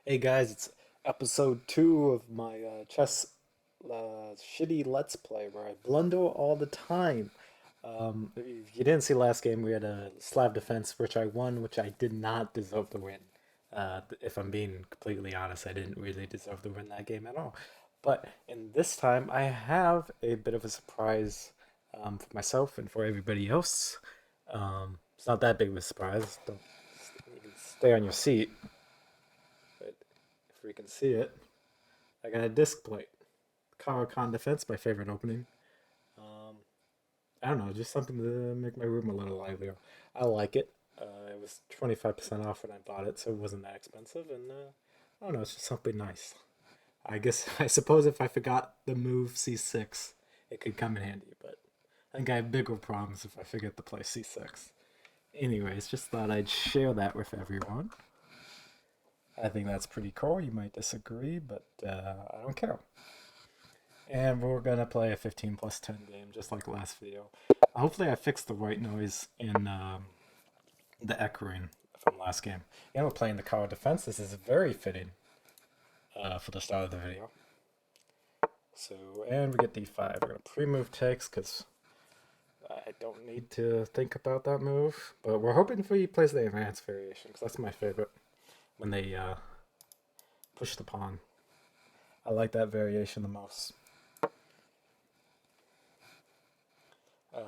Hey guys, it's episode 2 of my chess shitty Let's Play where I blunder all the time. If you didn't see last game, we had a Slav defense which I won, which I did not deserve to win. If I'm being completely honest, I didn't really deserve to win that game at all. But in this time, I have a bit of a surprise for myself and for everybody else. It's not that big of a surprise. Don't you can stay on your seat, but if we can see it. I got a disc plate. Caro-Kann defense, my favorite opening. Um, I don't know, just something to make my room a little livelier. I like it. It was 25% off when I bought it, so it wasn't that expensive. And I don't know, it's just something nice. I guess, I suppose if I forgot the move C6, it could come in handy, but I think I have bigger problems if I forget to play C6. Anyways, just thought I'd share that with everyone. I think that's pretty cool. You might disagree, but I don't care. And we're gonna play a 15 plus 10 game, just like last video. Hopefully I fixed the white noise in the echoing from last game. And we're playing the Caro defense. This is very fitting for the start of the video. So, and we get d5. We're gonna pre-move takes, because I don't need to think about that move. But we're hoping for he plays the advanced variation, because that's my favorite, when they push the pawn. I like that variation the most.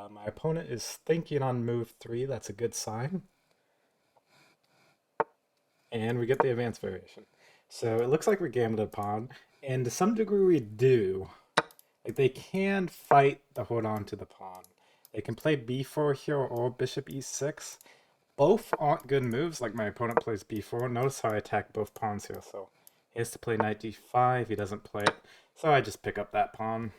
My opponent is thinking on move 3. That's a good sign. And we get the advanced variation. So it looks like we gambled a pawn, and to some degree we do. Like, they can fight to hold on to the pawn. They can play b4 here or bishop e6. Both aren't good moves. Like, my opponent plays b4. Notice how I attack both pawns here. So he has to play knight d5. He doesn't play it. So I just pick up that pawn.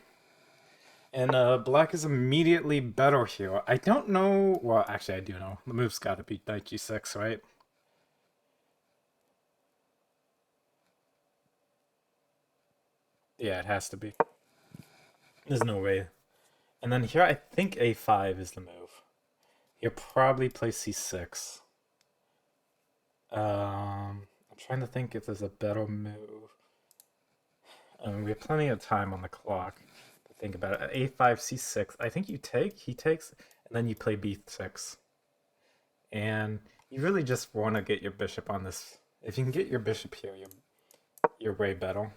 And black is immediately better here. I don't know. Well, actually, I do know. The move's got to be knight g6, right? Yeah, it has to be. There's no way. And then here, I think a5 is the move. He'll probably play c6. I'm trying to think if there's a better move. We have plenty of time on the clock to think about it. A5, c6. I think you take, he takes, and then you play b6. And you really just want to get your bishop on this. If you can get your bishop here, you're way better.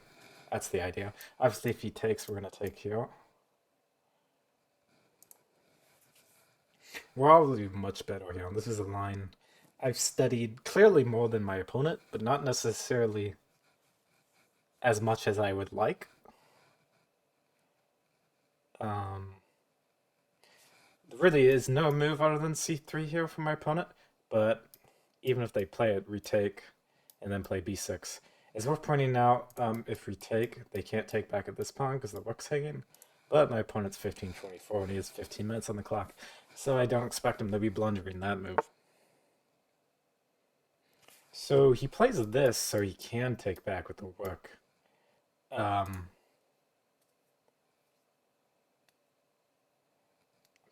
That's the idea. Obviously, if he takes, we're going to take here. We're already much better here. This is a line I've studied clearly more than my opponent, but not necessarily as much as I would like. Um, there really is no move other than c3 here for my opponent, but even if they play it, retake, and then play b6. It's worth pointing out, if retake, they can't take back at this pawn because the rook's hanging, but my opponent's 15-24 and he has 15 minutes on the clock, so I don't expect him to be blundering that move. So he plays this so he can take back with the rook. I'm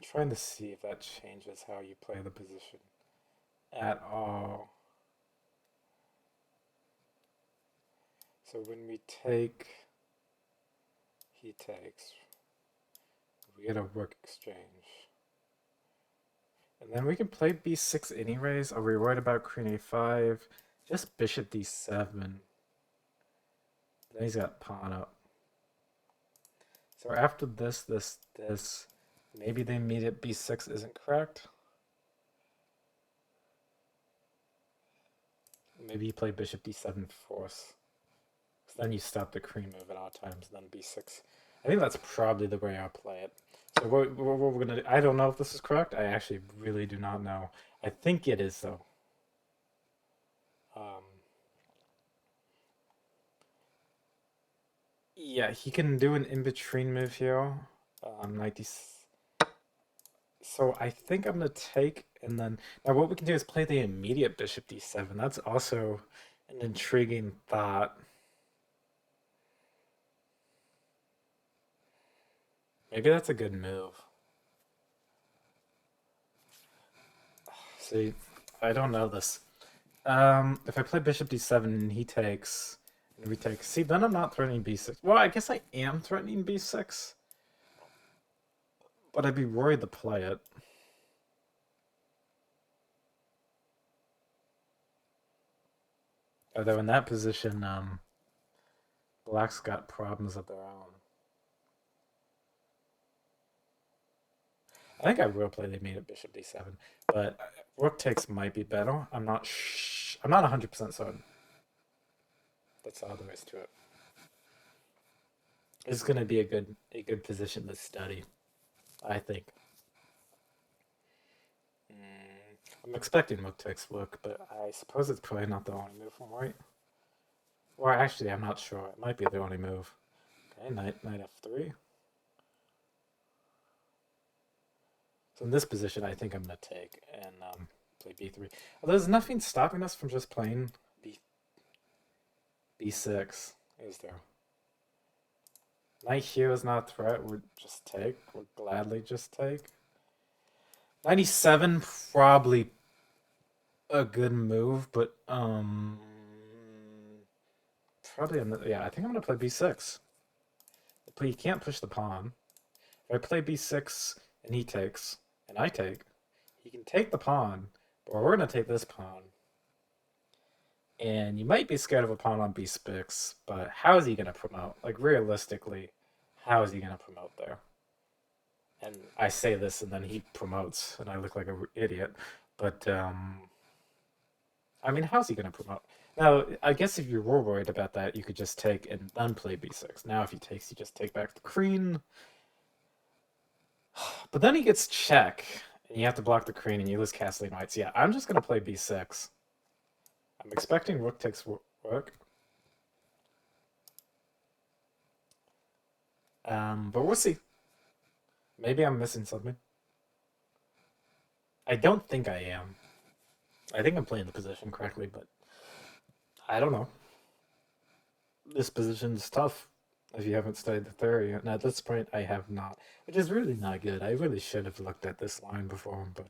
trying to see if that changes how you play the position at all. So when we take, he takes. We get a rook exchange. And then we can play b6 anyways. Are we worried about queen a5? Just bishop d7. Then he's got pawn up. So after this, maybe they meet at b6 isn't correct. Maybe you play bishop d7 force. So then you stop the queen move at all times, then b6. I think that's probably the way I'll play it. So what we're gonna do, I don't know if this is correct. I actually really do not know. I think it is though. Um, yeah, he can do an in-between move here. 90. So I think I'm gonna take, and then now what we can do is play the immediate bishop d7. That's also an intriguing thought. Maybe that's a good move. See, I don't know this. If I play bishop d7 and he takes, and we take, see, then I'm not threatening b6. Well, I guess I am threatening b6, but I'd be worried to play it. Although in that position, black's got problems of their own. I think I will play the mate at bishop d7, but rook takes might be better. I'm not 100% certain. That's all there is to it. It's going to be a good position to study, I think. I'm expecting rook takes rook, but I suppose it's probably not the only move from white. Or actually, I'm not sure. It might be the only move. Okay, knight f3. So in this position, I think I'm going to take and play b3. Well, there's nothing stopping us from just playing b6, is there? Knight here is not a threat. We'll just take. We'll gladly just take. 97, probably a good move, but probably yeah. I think I'm gonna play b6. But you can't push the pawn. If I play b6 and he takes and I take, he can take the pawn, but we're gonna take this pawn. And you might be scared of a pawn on b6, but how is he gonna promote? Like realistically, how is he gonna promote there? And I say this, and then he promotes, and I look like an idiot. But I mean, how's he going to promote? Now, I guess if you were worried about that, you could just take and then play b6. Now, if he takes, you just take back the queen. But then he gets check, and you have to block the queen, and you lose castling knights. Yeah, I'm just going to play b6. I'm expecting rook takes rook. But we'll see. Maybe I'm missing something. I don't think I am. I think I'm playing the position correctly, but I don't know. This position's tough if you haven't studied the theory. And at this point, I have not, which is really not good. I really should have looked at this line before, but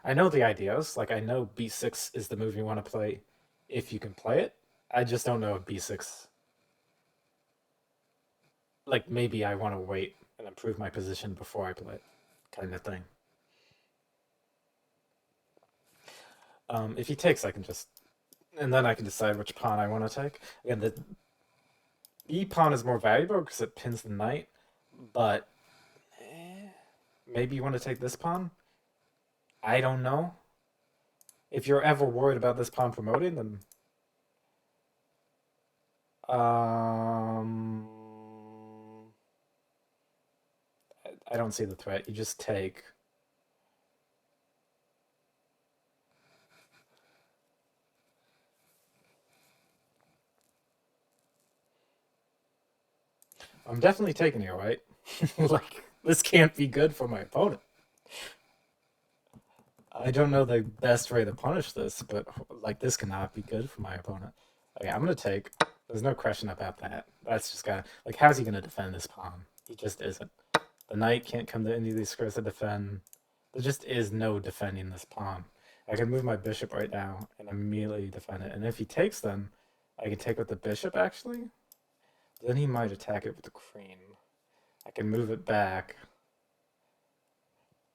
I know the ideas. Like, I know b6 is the move you want to play if you can play it. I just don't know if b6, like, maybe I want to wait and improve my position before I play it, kind of thing. If he takes, I can just, and then I can decide which pawn I want to take. Again, the E pawn is more valuable because it pins the knight, but maybe you want to take this pawn? I don't know. If you're ever worried about this pawn promoting, then um, I don't see the threat. You just take. I'm definitely taking it, right? Like, this can't be good for my opponent. I don't know the best way to punish this, but like this cannot be good for my opponent. Okay, I'm gonna take. There's no question about that. That's just gotta like how's he gonna defend this pawn? He just isn't. The knight can't come to any of these squares to defend. There just is no defending this pawn. I can move my bishop right now and immediately defend it. And if he takes them, I can take with the bishop actually. Then he might attack it with the queen. I can move it back.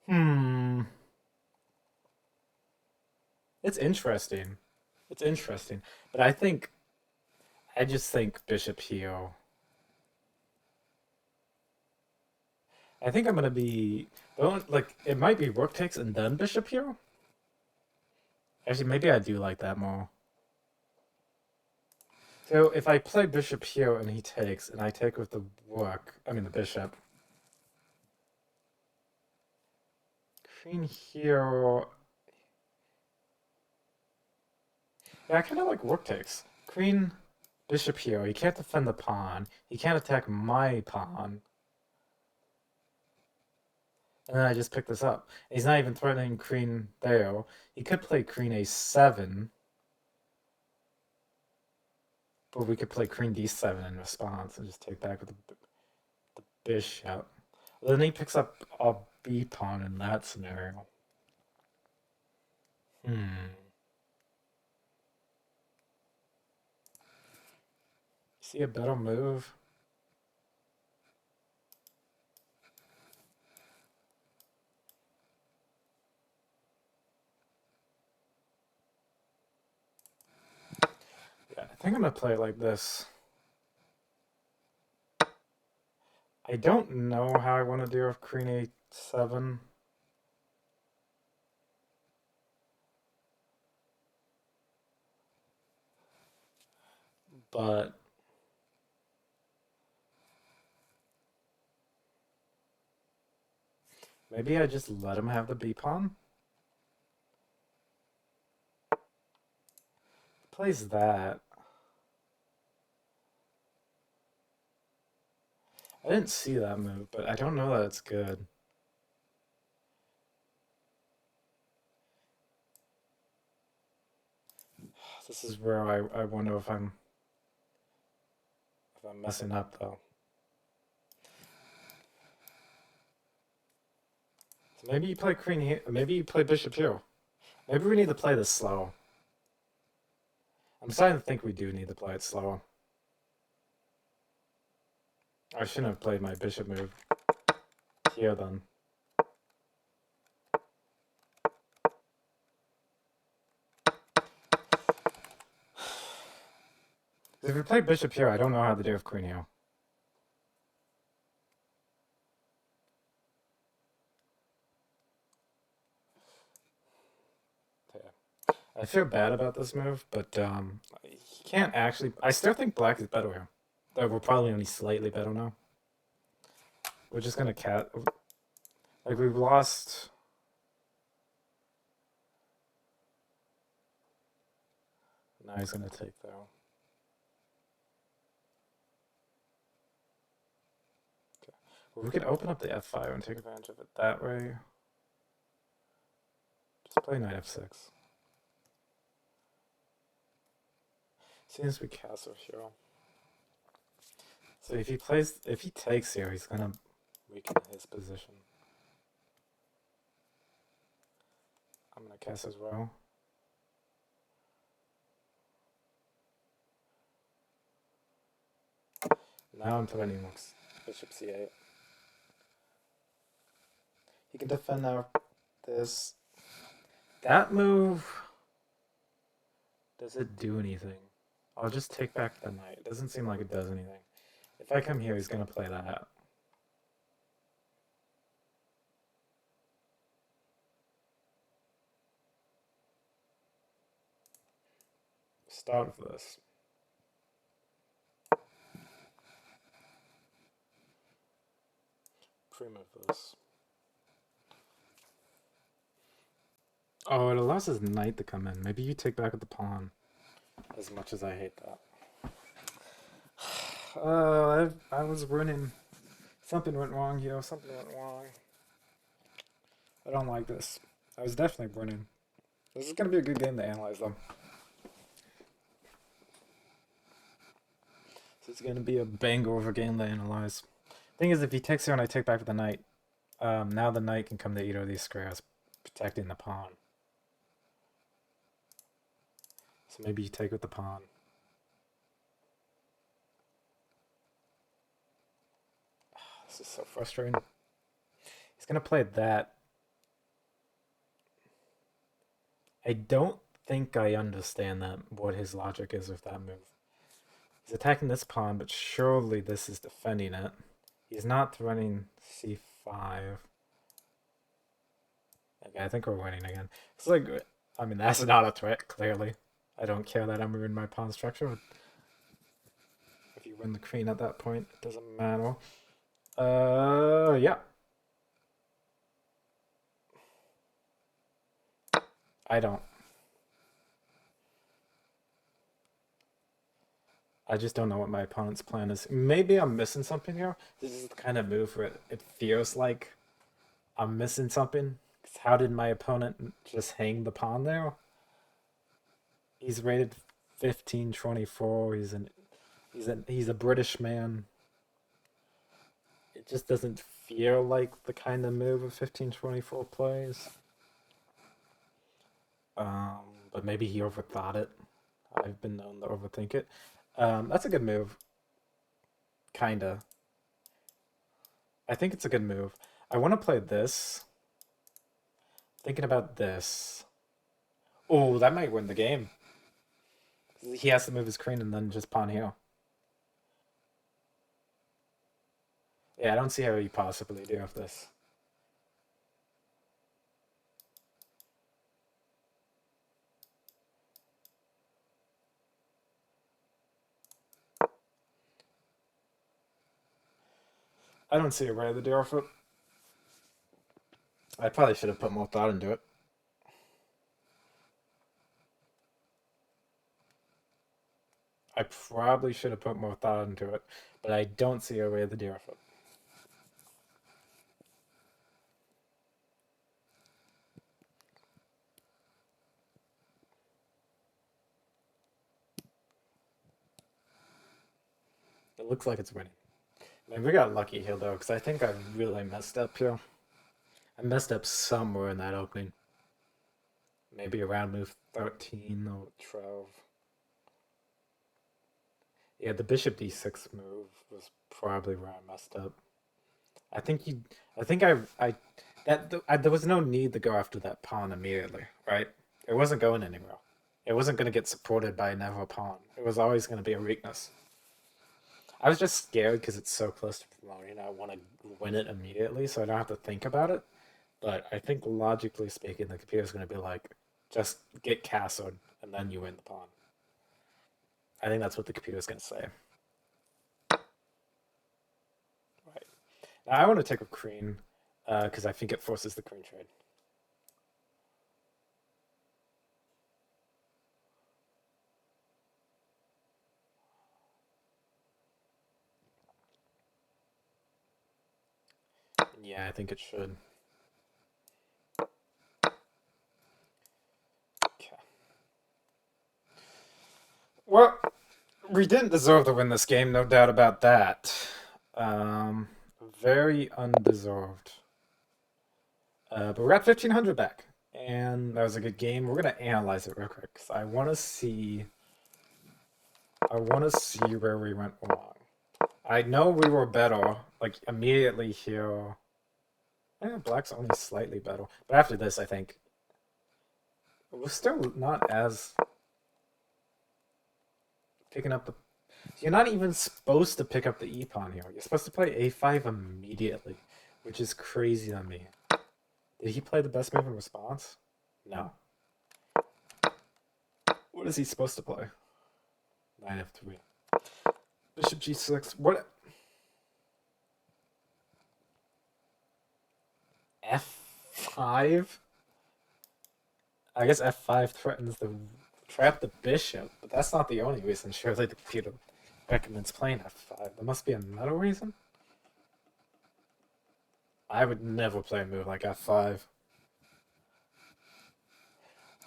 Hmm. It's interesting. It's interesting. But I just think bishop here. I think I'm gonna be like it might be rook takes and then bishop here. Actually, maybe I do like that more. So if I play bishop here and he takes, and I take with the rook, I mean the bishop. Queen here. Yeah, I kind of like rook takes. Queen, bishop here. He can't defend the pawn. He can't attack my pawn. And then I just pick this up. He's not even threatening queen there. He could play queen a7. But we could play queen d7 in response and just take back with the bishop. Then he picks up a b pawn in that scenario. Hmm. See a better move? Yeah, I think I'm gonna play it like this. I don't know how I want to do with Queen A7. But maybe I just let him have the B pawn. Plays that. I didn't see that move, but I don't know that it's good. This is where I wonder if I'm messing up though. So maybe you play queen here. Maybe you play bishop here. Maybe we need to play this slow. I'm starting to think we do need to play it slower. I shouldn't have played my bishop move here then. If we play bishop here, I don't know how to do with queen here. Yeah. I feel bad about this move, but he can't actually. I still think black is better here. Though we're probably only slightly better now. We're just gonna cat. Like we've lost. Now he's gonna take though. Okay. Well, we could open up the f5 and take advantage of it that way. Just play knight f6. Seems we castle here. So if he takes here, he's gonna weaken his position. I'm gonna cast as well. Now I'm threatening bishop c8. He can defend now this. That move, does it do anything? I'll just take back the knight. It doesn't seem like it does anything. If I come here, he's gonna play that. Start with this. Pre-move this. Oh, it allows his knight to come in. Maybe you take back with the pawn. As much as I hate that. I was running. Something went wrong here. Something went wrong. I don't like this. I was definitely running. This is gonna be a good game to analyze though. This is gonna be a banger of a game to analyze. Thing is, if he takes here and I take back with the knight, now the knight can come to either of these squares, protecting the pawn. So maybe you take with the pawn. This is so frustrating. He's gonna play that. I don't think I understand that what his logic is with that move. He's attacking this pawn, but surely this is defending it. He's not threatening c5. Okay, I think we're winning again. It's like, I mean, that's not a threat, clearly. I don't care that I'm ruining my pawn structure. If you win the queen at that point, it doesn't matter. Yeah. I don't. I just don't know what my opponent's plan is. Maybe I'm missing something here. This is the kind of move where it feels like I'm missing something. 'Cause how did my opponent just hang the pawn there? He's rated 1524. He's a British man. It just doesn't feel like the kind of move a 1524 plays. But maybe he overthought it. I've been known to overthink it. That's a good move. Kinda. I think it's a good move. I want to play this. Thinking about this. Oh, that might win the game. He has to move his queen and then just pawn here. Yeah, I don't see how you possibly do with this. I don't see a way to do with it. I probably should have put more thought into it. I probably should have put more thought into it, but I don't see a way to deal with it. It looks like it's winning. Man, we got lucky here though, because I think I really messed up here. I messed up somewhere in that opening. Maybe around move 13 or 12. Yeah, the bishop d6 move was probably where I messed up. I think you. I think I there was no need to go after that pawn immediately, right? It wasn't going anywhere. It wasn't going to get supported by another pawn. It was always going to be a weakness. I was just scared because it's so close to promoting. I want to win it immediately, so I don't have to think about it. But I think logically speaking, the computer's going to be like, just get castled and then you win the pawn. I think that's what the computer's going to say. Right. Now I want to take a queen because I think it forces the queen trade. Yeah, I think it should. Okay. Well, we didn't deserve to win this game, no doubt about that. Um, Very undeserved. But we're at 1500 back, and that was a good game. We're gonna analyze it real quick because I want to see. I want to see where we went wrong. I know we were better, like immediately here. Black's only slightly better, but after this, I think we're still not as picking up the. You're not even supposed to pick up the e pawn here. You're supposed to play a5 immediately, which is crazy on me. Did he play the best move in response? No. What is he supposed to play? Knight f3. Bishop g6. What? f5? I guess f5 threatens to trap the bishop, but that's not the only reason. Surely the computer recommends playing f5. There must be another reason. I would never play a move like f5.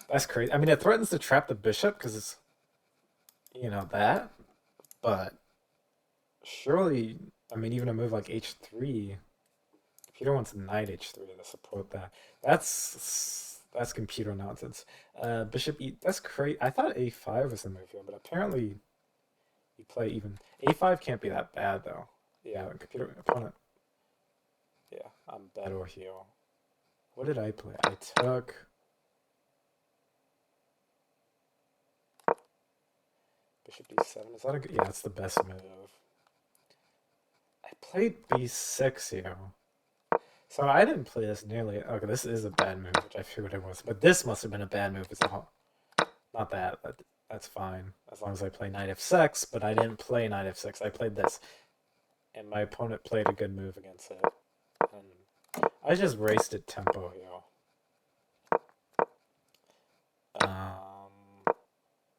That's crazy. I mean, it threatens to trap the bishop because it's, that. But surely, I mean, even a move like h3, computer wants knight h3 to support that. That's computer nonsense. Bishop e. That's crazy. I thought a5 was the move here, but apparently you play even a5 can't be that bad though. Yeah, computer opponent. Yeah, I'm better here. What did I play? I took. Bishop d7. Is that a good? Yeah, that's the best move. I played b6 here. So I didn't play this nearly. Okay, this is a bad move, which I figured it was. But this must have been a bad move as well. Not that. That's fine. As long as I play knight f6, but I didn't play knight f6. I played this. And my opponent played a good move against it. And I just wasted tempo here.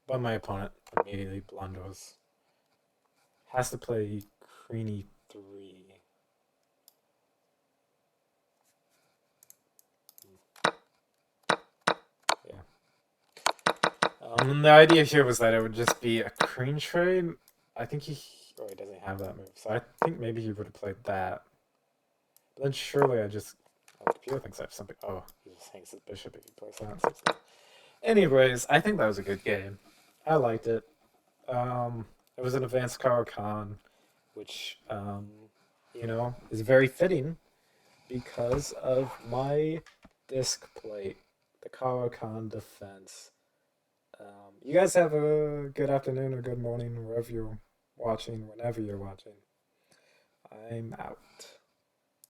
But my opponent immediately blunders. Has to play queen e3. The idea here was that it would just be a queen trade. I think he doesn't have that move, so I think maybe he would have played that. But then surely the computer thinks I have something. Oh, he just hangs his bishop if he plays that. Anyways, I think that was a good game. I liked it. It was an advanced Caro-Kann. which is very fitting because of my disc plate, the Caro-Kann defense. You guys have a good afternoon or good morning wherever you're watching, whenever you're watching. I'm out.